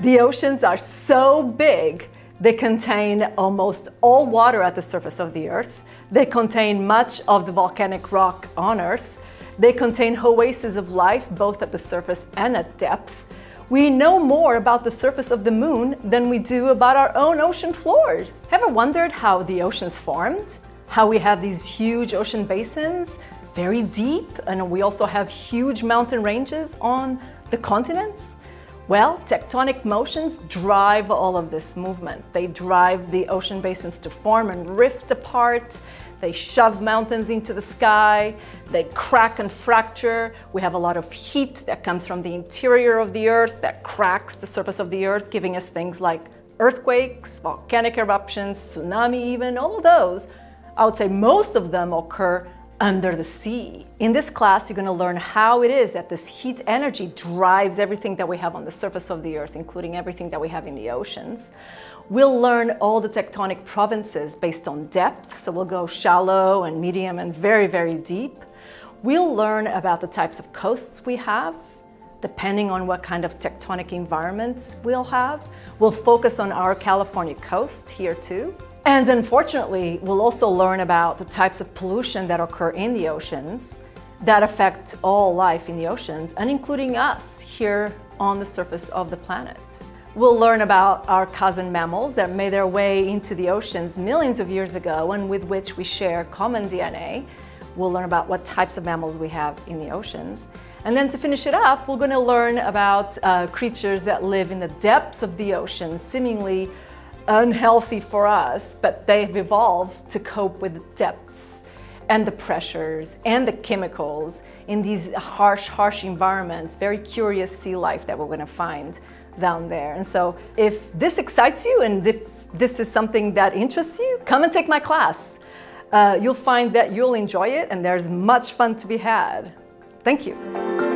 The oceans are so big, they contain almost all water at the surface of the Earth. They contain much of the volcanic rock on Earth. They contain oases of life, both at the surface and at depth. We know more about the surface of the moon than we do about our own ocean floors. Ever wondered how the oceans formed? How we have these huge ocean basins, very deep, and we also have huge mountain ranges on the continents? Well, tectonic motions drive all of this movement. They drive the ocean basins to form and rift apart. They shove mountains into the sky. They crack and fracture. We have a lot of heat that comes from the interior of the Earth that cracks the surface of the Earth, giving us things like earthquakes, volcanic eruptions, tsunami even, all of those. I would say most of them occur under the sea. In this class, you're going to learn how it is that this heat energy drives everything that we have on the surface of the Earth, including everything that we have in the oceans. We'll learn all the tectonic provinces based on depth, so we'll go shallow and medium and very, very deep. We'll learn about the types of coasts we have, depending on what kind of tectonic environments we'll have. We'll focus on our California coast here too. And unfortunately, we'll also learn about the types of pollution that occur in the oceans that affect all life in the oceans, and including us here on the surface of the planet. We'll learn about our cousin mammals that made their way into the oceans millions of years ago and with which we share common DNA. We'll learn about what types of mammals we have in the oceans. And then to finish it up, we're going to learn about creatures that live in the depths of the ocean, seemingly unhealthy for us, but they've evolved to cope with the depths and the pressures and the chemicals in these harsh environments. Very curious sea life that we're going to find down there. And so if this excites you and if this is something that interests you, come and take my class. You'll find that you'll enjoy it and there's much fun to be had. Thank you.